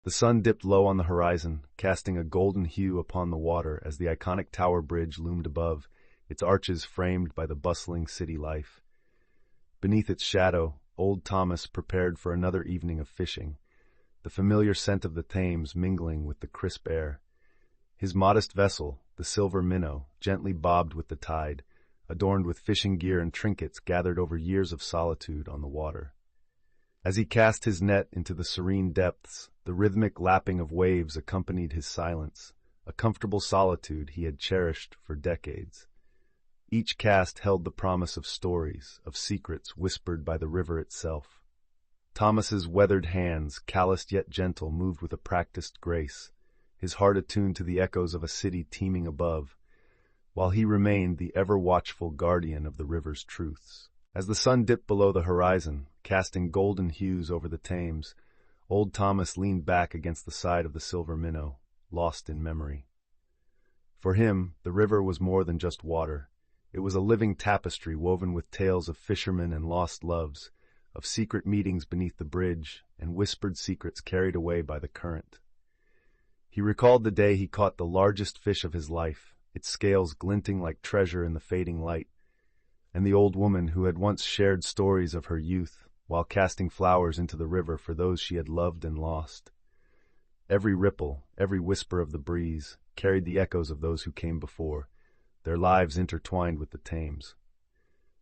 The sun dipped low on the horizon, casting a golden hue upon the water as the iconic Tower Bridge loomed above, its arches framed by the bustling city life. Beneath its shadow, old Thomas prepared for another evening of fishing, the familiar scent of the Thames mingling with the crisp air. His modest vessel, the silver minnow, gently bobbed with the tide, adorned with fishing gear and trinkets gathered over years of solitude on the water. As he cast his net into the serene depths, the rhythmic lapping of waves accompanied his silence, a comfortable solitude he had cherished for decades. Each cast held the promise of stories, of secrets whispered by the river itself. Thomas's weathered hands, calloused yet gentle, moved with a practiced grace, his heart attuned to the echoes of a city teeming above, while he remained the ever-watchful guardian of the river's truths. As the sun dipped below the horizon, casting golden hues over the Thames, old Thomas leaned back against the side of the silver minnow, lost in memory. For him, the river was more than just water. It was a living tapestry woven with tales of fishermen and lost loves, of secret meetings beneath the bridge, and whispered secrets carried away by the current. He recalled the day he caught the largest fish of his life, its scales glinting like treasure in the fading light, and the old woman who had once shared stories of her youth while casting flowers into the river for those she had loved and lost. Every ripple, every whisper of the breeze, carried the echoes of those who came before, their lives intertwined with the Thames.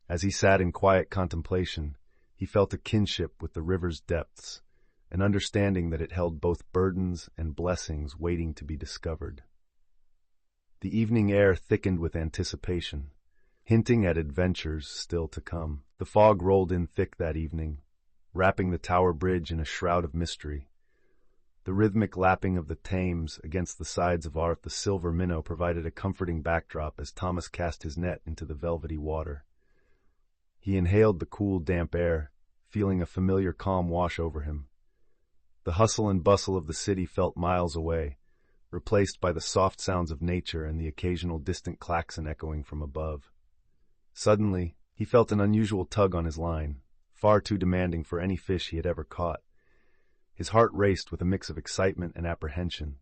As he sat in quiet contemplation, he felt a kinship with the river's depths, an understanding that it held both burdens and blessings waiting to be discovered. The evening air thickened with anticipation, hinting at adventures still to come. The fog rolled in thick that evening, wrapping the Tower Bridge in a shroud of mystery. The rhythmic lapping of the Thames against the sides of the silver minnow provided a comforting backdrop as Thomas cast his net into the velvety water. He inhaled the cool, damp air, feeling a familiar calm wash over him. The hustle and bustle of the city felt miles away, replaced by the soft sounds of nature and the occasional distant klaxon echoing from above. Suddenly, he felt an unusual tug on his line, far too demanding for any fish he had ever caught. His heart raced with a mix of excitement and apprehension.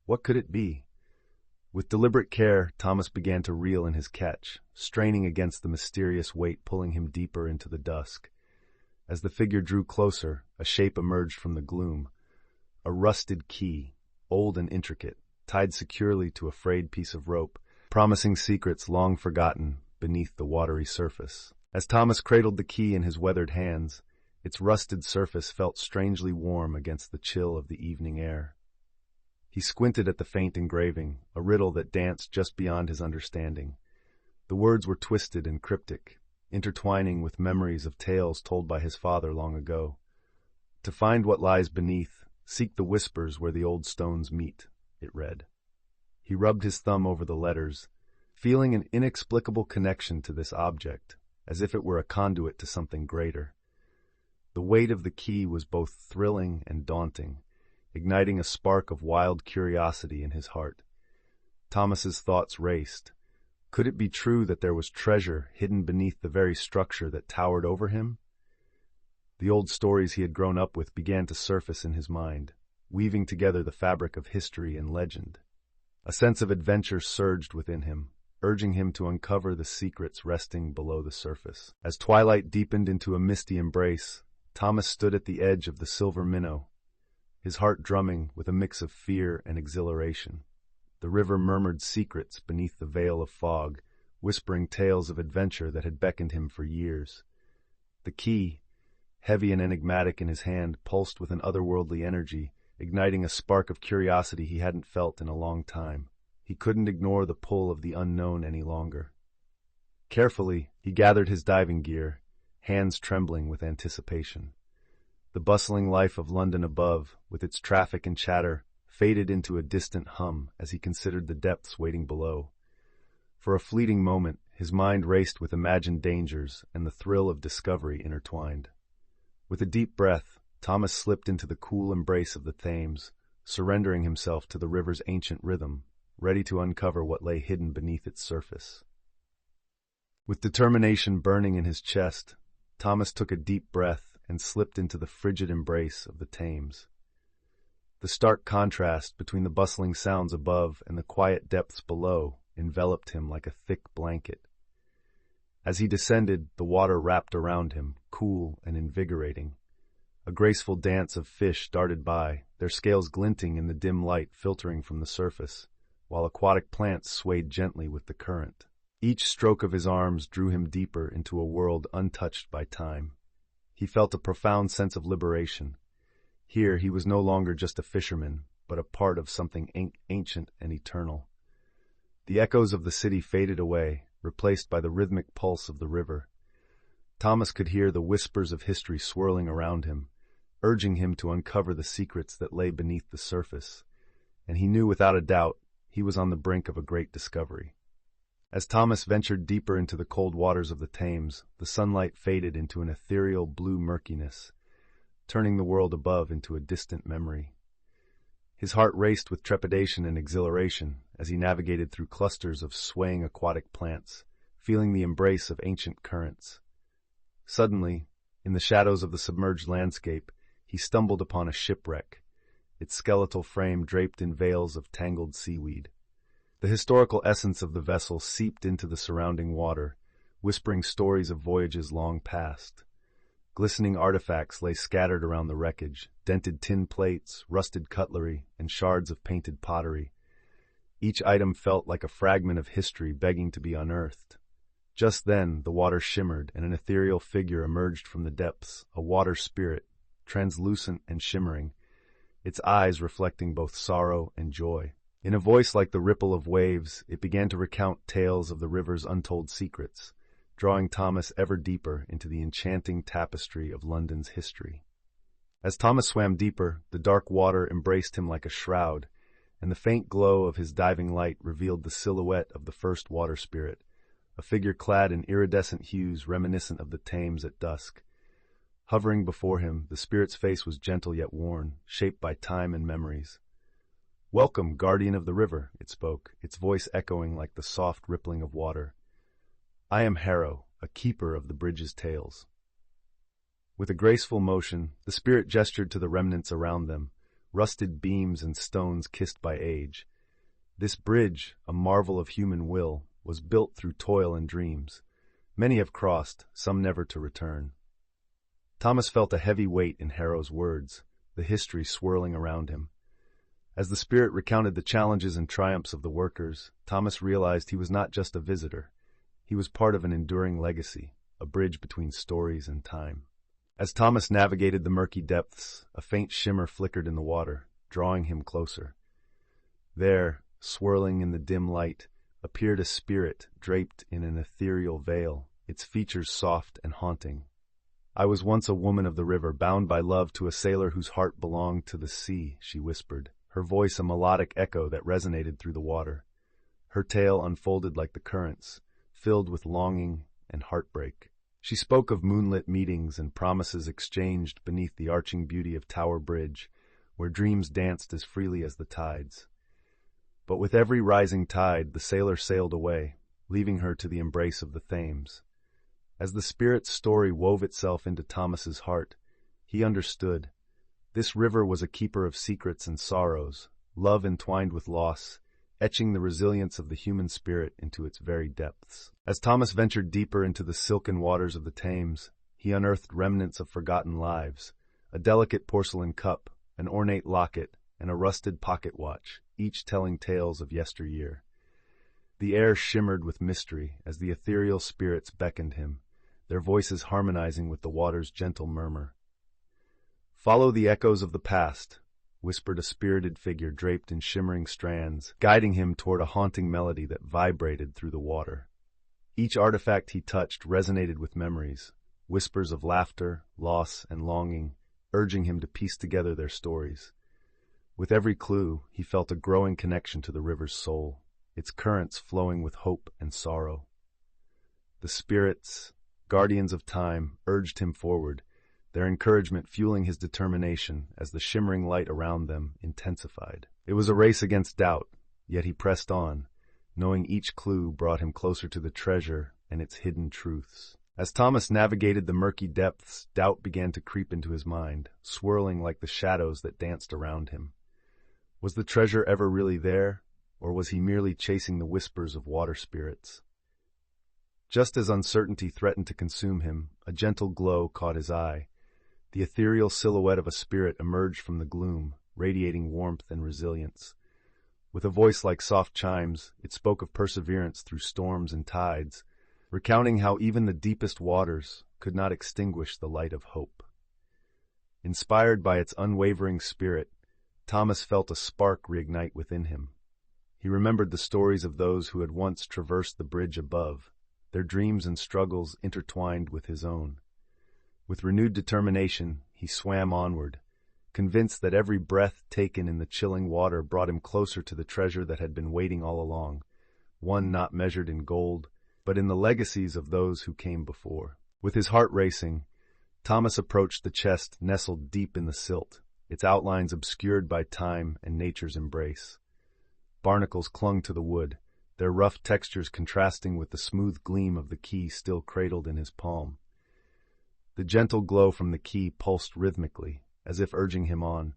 What could it be? With deliberate care, Thomas began to reel in his catch, straining against the mysterious weight pulling him deeper into the dusk. As the figure drew closer, a shape emerged from the gloom. A rusted key, old and intricate, tied securely to a frayed piece of rope, promising secrets long forgotten beneath the watery surface. As Thomas cradled the key in his weathered hands, its rusted surface felt strangely warm against the chill of the evening air. He squinted at the faint engraving, a riddle that danced just beyond his understanding. The words were twisted and cryptic, intertwining with memories of tales told by his father long ago. "To find what lies beneath, seek the whispers where the old stones meet," it read. He rubbed his thumb over the letters, feeling an inexplicable connection to this object, as if it were a conduit to something greater. The weight of the key was both thrilling and daunting, igniting a spark of wild curiosity in his heart. Thomas's thoughts raced. Could it be true that there was treasure hidden beneath the very structure that towered over him? The old stories he had grown up with began to surface in his mind, weaving together the fabric of history and legend. A sense of adventure surged within him, urging him to uncover the secrets resting below the surface. As twilight deepened into a misty embrace, Thomas stood at the edge of the silver minnow, his heart drumming with a mix of fear and exhilaration. The river murmured secrets beneath the veil of fog, whispering tales of adventure that had beckoned him for years. The key, heavy and enigmatic in his hand, pulsed with an otherworldly energy, igniting a spark of curiosity he hadn't felt in a long time. He couldn't ignore the pull of the unknown any longer. Carefully, he gathered his diving gear, hands trembling with anticipation. The bustling life of London above, with its traffic and chatter, faded into a distant hum as he considered the depths waiting below. For a fleeting moment, his mind raced with imagined dangers and the thrill of discovery intertwined. With a deep breath, Thomas slipped into the cool embrace of the Thames, surrendering himself to the river's ancient rhythm, ready to uncover what lay hidden beneath its surface. With determination burning in his chest, Thomas took a deep breath and slipped into the frigid embrace of the Thames. The stark contrast between the bustling sounds above and the quiet depths below enveloped him like a thick blanket. As he descended, the water wrapped around him, cool and invigorating. A graceful dance of fish darted by, their scales glinting in the dim light filtering from the surface, while aquatic plants swayed gently with the current. Each stroke of his arms drew him deeper into a world untouched by time. He felt a profound sense of liberation. Here he was no longer just a fisherman, but a part of something ancient and eternal. The echoes of the city faded away, replaced by the rhythmic pulse of the river. Thomas could hear the whispers of history swirling around him, urging him to uncover the secrets that lay beneath the surface, and he knew without a doubt he was on the brink of a great discovery. As Thomas ventured deeper into the cold waters of the Thames, the sunlight faded into an ethereal blue murkiness, turning the world above into a distant memory. His heart raced with trepidation and exhilaration as he navigated through clusters of swaying aquatic plants, feeling the embrace of ancient currents. Suddenly, in the shadows of the submerged landscape, he stumbled upon a shipwreck, its skeletal frame draped in veils of tangled seaweed. The historical essence of the vessel seeped into the surrounding water, whispering stories of voyages long past. Glistening artifacts lay scattered around the wreckage, dented tin plates, rusted cutlery, and shards of painted pottery. Each item felt like a fragment of history begging to be unearthed. Just then, the water shimmered, and an ethereal figure emerged from the depths, a water spirit, translucent and shimmering, its eyes reflecting both sorrow and joy. In a voice like the ripple of waves, it began to recount tales of the river's untold secrets, drawing Thomas ever deeper into the enchanting tapestry of London's history. As Thomas swam deeper, the dark water embraced him like a shroud, and the faint glow of his diving light revealed the silhouette of the first water spirit, a figure clad in iridescent hues reminiscent of the Thames at dusk. Hovering before him, the spirit's face was gentle yet worn, shaped by time and memories. "Welcome, guardian of the river," it spoke, its voice echoing like the soft rippling of water. "I am Harrow, a keeper of the bridge's tales." With a graceful motion, the spirit gestured to the remnants around them, rusted beams and stones kissed by age. This bridge, a marvel of human will, was built through toil and dreams. Many have crossed, some never to return. Thomas felt a heavy weight in Harrow's words, the history swirling around him. As the spirit recounted the challenges and triumphs of the workers, Thomas realized he was not just a visitor. He was part of an enduring legacy, a bridge between stories and time. As Thomas navigated the murky depths, a faint shimmer flickered in the water, drawing him closer. There, swirling in the dim light, appeared a spirit draped in an ethereal veil, its features soft and haunting. "I was once a woman of the river, bound by love to a sailor whose heart belonged to the sea," she whispered, her voice a melodic echo that resonated through the water. Her tale unfolded like the currents, filled with longing and heartbreak. She spoke of moonlit meetings and promises exchanged beneath the arching beauty of Tower Bridge, where dreams danced as freely as the tides. But with every rising tide, the sailor sailed away, leaving her to the embrace of the Thames. As the spirit's story wove itself into Thomas's heart, he understood. This river was a keeper of secrets and sorrows, love entwined with loss, etching the resilience of the human spirit into its very depths. As Thomas ventured deeper into the silken waters of the Thames, he unearthed remnants of forgotten lives, a delicate porcelain cup, an ornate locket, and a rusted pocket watch, each telling tales of yesteryear. The air shimmered with mystery as the ethereal spirits beckoned him, their voices harmonizing with the water's gentle murmur. "Follow the echoes of the past," whispered a spirited figure draped in shimmering strands, guiding him toward a haunting melody that vibrated through the water. Each artifact he touched resonated with memories, whispers of laughter, loss, and longing, urging him to piece together their stories. With every clue, he felt a growing connection to the river's soul, its currents flowing with hope and sorrow. The spirits, guardians of time, urged him forward, their encouragement fueling his determination as the shimmering light around them intensified. It was a race against doubt, yet he pressed on, knowing each clue brought him closer to the treasure and its hidden truths. As Thomas navigated the murky depths, doubt began to creep into his mind, swirling like the shadows that danced around him. Was the treasure ever really there, or was he merely chasing the whispers of water spirits? Just as uncertainty threatened to consume him, a gentle glow caught his eye. The ethereal silhouette of a spirit emerged from the gloom, radiating warmth and resilience. With a voice like soft chimes, it spoke of perseverance through storms and tides, recounting how even the deepest waters could not extinguish the light of hope. Inspired by its unwavering spirit, Thomas felt a spark reignite within him. He remembered the stories of those who had once traversed the bridge above, their dreams and struggles intertwined with his own. With renewed determination, he swam onward, convinced that every breath taken in the chilling water brought him closer to the treasure that had been waiting all along, one not measured in gold, but in the legacies of those who came before. With his heart racing, Thomas approached the chest nestled deep in the silt, its outlines obscured by time and nature's embrace. Barnacles clung to the wood, their rough textures contrasting with the smooth gleam of the key still cradled in his palm. The gentle glow from the key pulsed rhythmically, as if urging him on,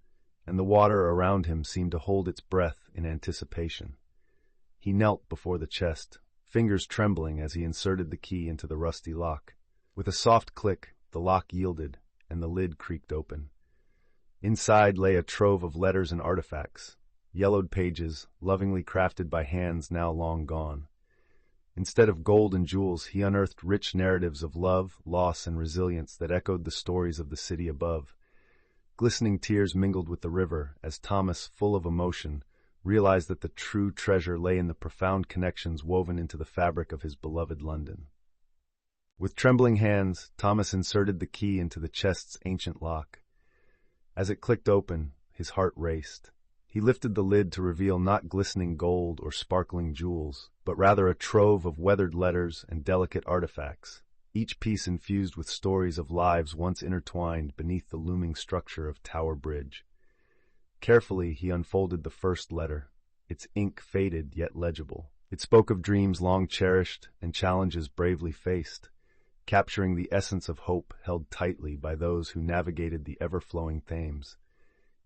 and the water around him seemed to hold its breath in anticipation. He knelt before the chest, fingers trembling as he inserted the key into the rusty lock. With a soft click, the lock yielded, and the lid creaked open. Inside lay a trove of letters and artifacts, yellowed pages, lovingly crafted by hands now long gone. Instead of gold and jewels, he unearthed rich narratives of love, loss, and resilience that echoed the stories of the city above. Glistening tears mingled with the river as Thomas, full of emotion, realized that the true treasure lay in the profound connections woven into the fabric of his beloved London. With trembling hands, Thomas inserted the key into the chest's ancient lock. As it clicked open, his heart raced. He lifted the lid to reveal not glistening gold or sparkling jewels, but rather a trove of weathered letters and delicate artifacts, each piece infused with stories of lives once intertwined beneath the looming structure of Tower Bridge. Carefully, he unfolded the first letter, its ink faded yet legible. It spoke of dreams long cherished and challenges bravely faced, capturing the essence of hope held tightly by those who navigated the ever-flowing Thames.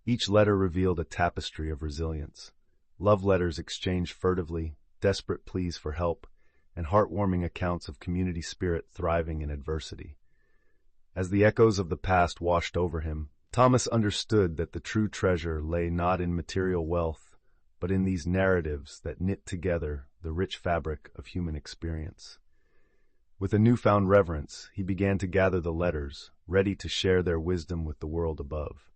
Each letter revealed a tapestry of resilience. Love letters exchanged furtively, desperate pleas for help, and heartwarming accounts of community spirit thriving in adversity. As the echoes of the past washed over him, Thomas understood that the true treasure lay not in material wealth, but in these narratives that knit together the rich fabric of human experience. With a newfound reverence, he began to gather the letters, ready to share their wisdom with the world above.